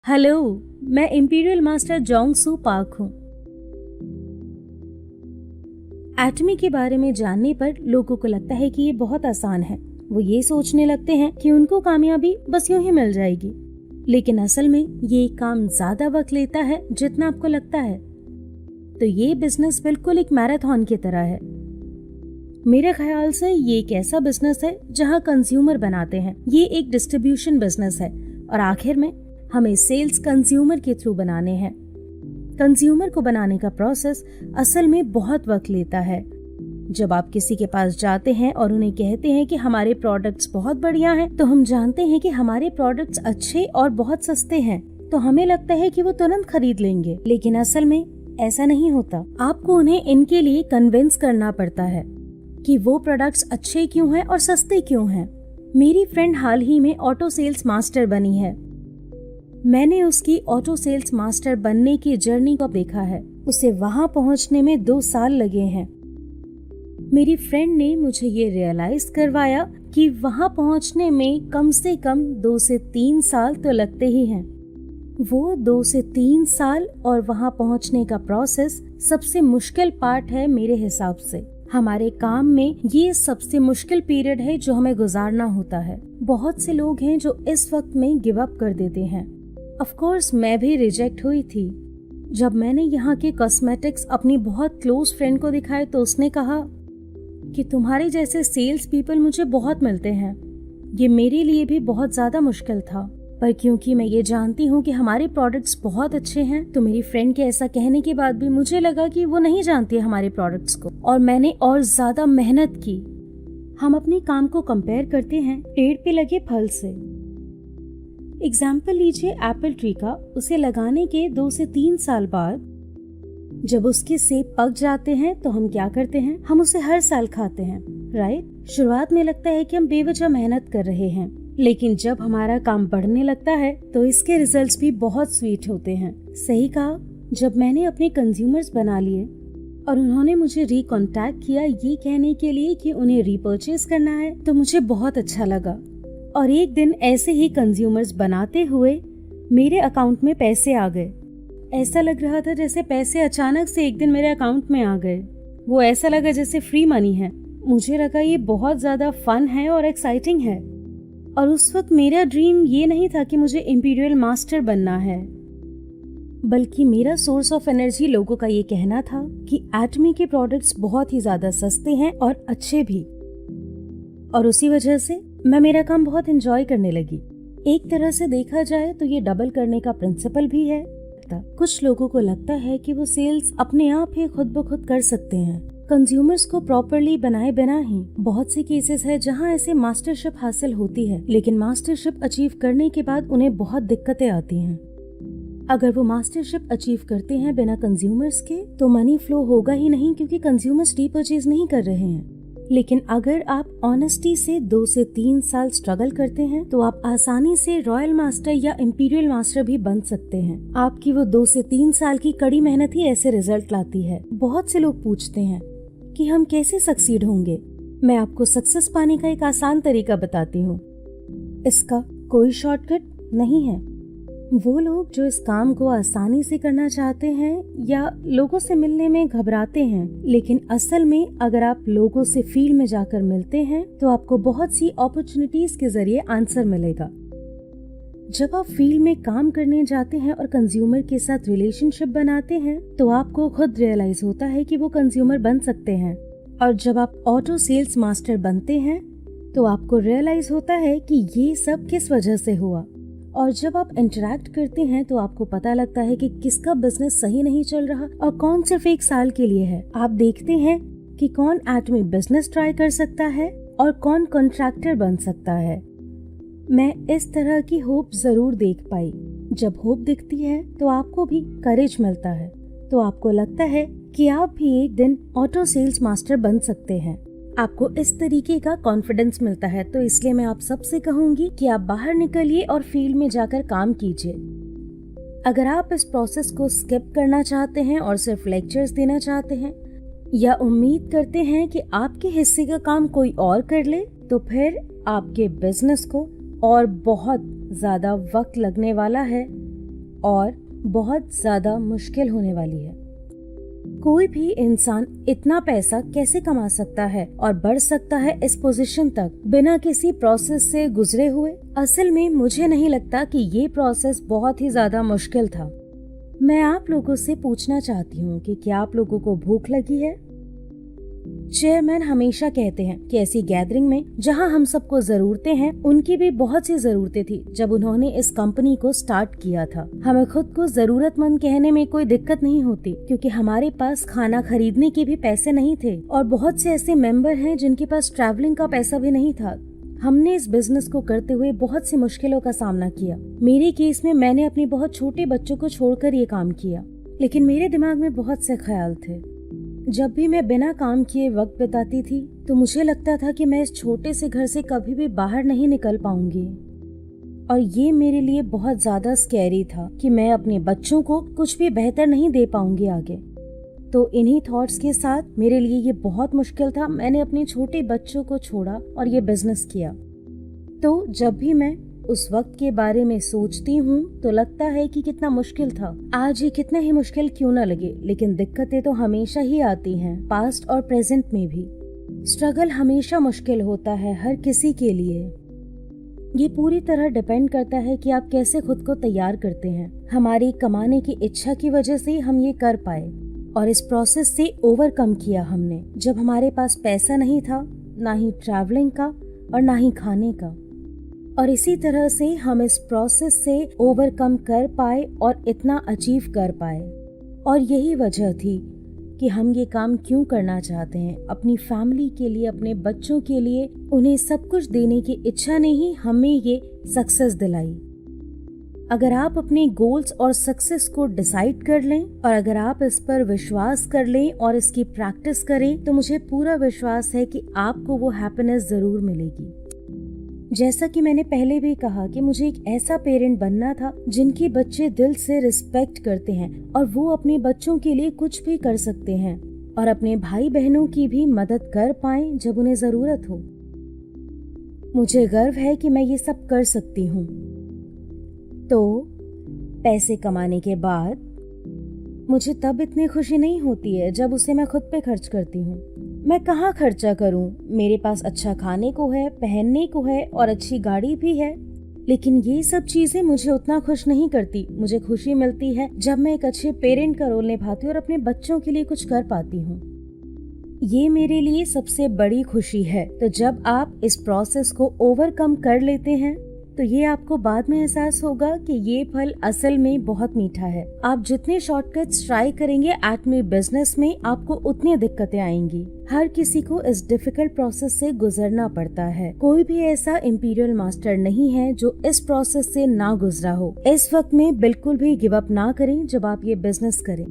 Hello, मैं imperial master Jong सू park हूँ। एटमी के बारे में जानने पर लोगों को लगता है कि ये बहुत आसान है। वो ये सोचने लगते हैं कि उनको कामयाबी बस यूं ही मिल जाएगी, लेकिन असल में ये काम ज्यादा वक्त लेता है जितना आपको लगता है। तो ये बिजनेस बिल्कुल एक मैराथन की तरह है। मेरे ख्याल से ये एक ऐसा बिजनेस है जहाँ कंज्यूमर बनाते हैं। ये एक डिस्ट्रीब्यूशन बिजनेस है और आखिर में हमें सेल्स कंज्यूमर के थ्रू बनाने हैं। कंज्यूमर को बनाने का प्रोसेस असल में बहुत वक्त लेता है। जब आप किसी के पास जाते हैं और उन्हें कहते हैं कि हमारे प्रोडक्ट्स बहुत बढ़िया हैं, तो हम जानते हैं कि हमारे प्रोडक्ट्स अच्छे और बहुत सस्ते हैं, तो हमें लगता है कि वो तुरंत खरीद लेंगे। लेकिन असल में ऐसा नहीं होता। आपको उन्हें इनके लिए कन्विंस करना पड़ता है कि वो प्रोडक्ट्स अच्छे क्यों हैं और सस्ते क्यों हैं। मेरी फ्रेंड हाल ही में ऑटो सेल्स मास्टर बनी है। मैंने उसकी ऑटो सेल्स मास्टर बनने की जर्नी को देखा है। उसे वहां पहुंचने में 2 साल लगे हैं। मेरी फ्रेंड ने मुझे ये रियलाइज करवाया कि वहां पहुंचने में कम से कम 2 से 3 साल तो लगते ही हैं। वो 2 से 3 साल और वहां पहुंचने का प्रोसेस सबसे मुश्किल पार्ट है मेरे हिसाब से। हमारे काम में ये सबसे मुश्किल पीरियड है जो हमें गुजारना होता है। बहुत से लोग हैं जो इस वक्त में गिव अप कर देते हैं। ऑफ कोर्स मैं भी रिजेक्ट हुई थी। जब मैंने यहाँ के कॉस्मेटिक्स अपनी बहुत क्लोज फ्रेंड को दिखाए तो उसने कहा कि तुम्हारे जैसे सेल्स पीपल मुझे बहुत मिलते हैं। ये मेरे लिए भी बहुत ज्यादा मुश्किल था, पर क्योंकि मैं ये जानती हूँ कि हमारे प्रोडक्ट्स बहुत अच्छे हैं, तो मेरी फ्रेंड के ऐसा कहने के बाद भी मुझे लगा कि वो नहीं जानती है हमारे प्रोडक्ट्स को, और मैंने और ज्यादा मेहनत की। हम अपने काम को कंपेयर करते हैं पेड़ पे लगे फल से। एग्जाम्पल लीजिए एप्पल ट्री का। उसे लगाने के 2 से 3 साल बाद जब उसके सेब पक जाते हैं तो हम क्या करते हैं? हम उसे हर साल खाते हैं, राइट? शुरुआत में लगता है कि हम बेवजह मेहनत कर रहे हैं, लेकिन जब हमारा काम बढ़ने लगता है तो इसके रिजल्ट्स भी बहुत स्वीट होते हैं। सही कहा। जब मैंने अपने कंज्यूमर्स बना लिए और उन्होंने मुझे रिकॉन्टैक्ट किया ये कहने के लिए कि उन्हें रीपर्चेज करना है, तो मुझे बहुत अच्छा लगा। और एक दिन ऐसे ही कंज्यूमर्स बनाते हुए मेरे अकाउंट में पैसे आ गए। ऐसा लग रहा था जैसे पैसे अचानक से एक दिन मेरे अकाउंट में आ गए। वो ऐसा लगा जैसे फ्री मनी है। मुझे लगा ये बहुत ज्यादा फन है और एक्साइटिंग है। और उस वक्त मेरा ड्रीम ये नहीं था कि मुझे इंपीरियल मास्टर बनना है, बल्कि मेरा सोर्स ऑफ एनर्जी लोगों का ये कहना था कि एटमी के प्रोडक्ट्स बहुत ही ज्यादा सस्ते हैं और अच्छे भी। और उसी वजह से मैं मेरा काम बहुत एंजॉय करने लगी। एक तरह से देखा जाए तो ये डबल करने का प्रिंसिपल भी है। कुछ लोगों को लगता है कि वो सेल्स अपने आप ही खुद ब खुद कर सकते हैं, कंज्यूमर्स को प्रॉपरली बनाए बिना ही। बहुत से केसेस है जहां ऐसे मास्टरशिप हासिल होती है, लेकिन मास्टरशिप अचीव करने के बाद उन्हें बहुत दिक्कतें आती हैं। अगर वो मास्टरशिप अचीव करते हैं बिना कंज्यूमर्स के, तो मनी फ्लो होगा ही नहीं, क्योंकि कंज्यूमर्स रीपर्चेज नहीं कर रहे हैं। लेकिन अगर आप ऑनेस्टी से 2 से 3 साल स्ट्रगल करते हैं, तो आप आसानी से रॉयल मास्टर या इंपीरियल मास्टर भी बन सकते हैं। आपकी वो 2 से 3 साल की कड़ी मेहनत ही ऐसे रिजल्ट लाती है। बहुत से लोग पूछते हैं कि हम कैसे सक्सीड होंगे। मैं आपको सक्सेस पाने का एक आसान तरीका बताती हूँ। इसका कोई शॉर्टकट नहीं है। वो लोग जो इस काम को आसानी से करना चाहते हैं या लोगों से मिलने में घबराते हैं, लेकिन असल में अगर आप लोगों से फील्ड में जाकर मिलते हैं तो आपको बहुत सी अपॉर्चुनिटीज के जरिए आंसर मिलेगा। जब आप फील्ड में काम करने जाते हैं और कंज्यूमर के साथ रिलेशनशिप बनाते हैं, तो आपको खुद रियलाइज होता है कि वो कंज्यूमर बन सकते हैं। और जब आप ऑटो सेल्स मास्टर बनते हैं तो आपको रियलाइज होता है कि ये सब किस वजह से हुआ। और जब आप इंटरैक्ट करते हैं तो आपको पता लगता है कि किसका बिजनेस सही नहीं चल रहा और कौन सिर्फ 1 साल के लिए है। आप देखते हैं कि कौन एटमी बिजनेस ट्राई कर सकता है और कौन कॉन्ट्रैक्टर बन सकता है। मैं इस तरह की होप जरूर देख पाई। जब होप दिखती है तो आपको भी करेज मिलता है, तो आपको लगता है कि आप भी एक दिन ऑटो सेल्स मास्टर बन सकते हैं। आपको इस तरीके का कॉन्फिडेंस मिलता है। तो इसलिए मैं आप सबसे कहूंगी कि आप बाहर निकलिए और फील्ड में जाकर काम कीजिए। अगर आप इस प्रोसेस को स्किप करना चाहते हैं और सिर्फ लेक्चर्स देना चाहते हैं, या उम्मीद करते हैं कि आपके हिस्से का काम कोई और कर ले, तो फिर आपके बिजनेस को और बहुत ज्यादा वक्त लगने वाला है और बहुत ज्यादा मुश्किल होने वाली है। कोई भी इंसान इतना पैसा कैसे कमा सकता है और बढ़ सकता है इस पोजीशन तक बिना किसी प्रोसेस से गुजरे हुए? असल में मुझे नहीं लगता कि ये प्रोसेस बहुत ही ज्यादा मुश्किल था। मैं आप लोगों से पूछना चाहती हूँ कि क्या आप लोगों को भूख लगी है? चेयरमैन हमेशा कहते हैं कि ऐसी गैदरिंग में जहां हम सबको जरूरतें हैं, उनकी भी बहुत सी जरूरतें थी जब उन्होंने इस कंपनी को स्टार्ट किया था। हमें खुद को जरूरतमंद कहने में कोई दिक्कत नहीं होती, क्योंकि हमारे पास खाना खरीदने के भी पैसे नहीं थे और बहुत से ऐसे मेंबर हैं जिनके पास ट्रैवलिंग का पैसा भी नहीं था। हमने इस बिजनेस को करते हुए बहुत सी मुश्किलों का सामना किया। मेरे केस में मैंने अपने बहुत छोटे बच्चों को छोड़कर ये काम किया, लेकिन मेरे दिमाग में बहुत से ख्याल थे। जब भी मैं बिना काम किए वक्त बिताती थी तो मुझे लगता था कि मैं इस छोटे से घर से कभी भी बाहर नहीं निकल पाऊंगी, और ये मेरे लिए बहुत ज्यादा स्कैरी था कि मैं अपने बच्चों को कुछ भी बेहतर नहीं दे पाऊंगी आगे। तो इन्हीं थॉट्स के साथ मेरे लिए ये बहुत मुश्किल था। मैंने अपने छोटे बच्चों को छोड़ा और ये बिजनेस किया। तो जब भी मैं उस वक्त के बारे में सोचती हूँ तो लगता है कि कितना मुश्किल था। आज ये कितना ही मुश्किल क्यों न लगे, लेकिन दिक्कतें तो हमेशा ही आती हैं, पास्ट और प्रेजेंट में भी। स्ट्रगल हमेशा मुश्किल होता है हर किसी के लिए। ये पूरी तरह डिपेंड करता है कि आप कैसे खुद को तैयार करते हैं। हमारी कमाने की इच्छा की वजह से हम ये कर पाए और इस प्रोसेस से ओवरकम किया हमने, जब हमारे पास पैसा नहीं था, ना ही ट्रैवलिंग का और ना ही खाने का। और इसी तरह से हम इस प्रोसेस से ओवरकम कर पाए और इतना अचीव कर पाए। और यही वजह थी कि हम ये काम क्यों करना चाहते हैं। अपनी फैमिली के लिए, अपने बच्चों के लिए उन्हें सब कुछ देने की इच्छा ने ही हमें ये सक्सेस दिलाई। अगर आप अपने गोल्स और सक्सेस को डिसाइड कर लें और अगर आप इस पर विश्वास कर लें और इसकी प्रैक्टिस करें, तो मुझे पूरा विश्वास है कि आपको वो हैप्पीनेस जरूर मिलेगी। जैसा कि मैंने पहले भी कहा कि मुझे एक ऐसा पेरेंट बनना था जिनके बच्चे दिल से रिस्पेक्ट करते हैं और वो अपने बच्चों के लिए कुछ भी कर सकते हैं और अपने भाई बहनों की भी मदद कर पाएं जब उन्हें जरूरत हो। मुझे गर्व है कि मैं ये सब कर सकती हूँ। तो पैसे कमाने के बाद मुझे तब इतनी खुशी नहीं होती है जब उसे मैं खुद पे खर्च करती हूँ। मैं कहाँ खर्चा करूँ? मेरे पास अच्छा खाने को है, पहनने को है और अच्छी गाड़ी भी है, लेकिन ये सब चीजें मुझे उतना खुश नहीं करती। मुझे खुशी मिलती है जब मैं एक अच्छे पेरेंट का रोल निभाती हूँ और अपने बच्चों के लिए कुछ कर पाती हूँ। ये मेरे लिए सबसे बड़ी खुशी है। तो जब आप इस प्रोसेस को ओवरकम कर लेते हैं तो ये आपको बाद में एहसास होगा कि ये फल असल में बहुत मीठा है। आप जितने शॉर्टकट्स ट्राई करेंगे एटमी बिजनेस में, आपको उतनी दिक्कतें आएंगी। हर किसी को इस डिफिकल्ट प्रोसेस से गुजरना पड़ता है। कोई भी ऐसा इंपीरियल मास्टर नहीं है जो इस प्रोसेस से ना गुजरा हो। इस वक्त में बिल्कुल भी गिव अप ना करें जब आप ये बिजनेस करें।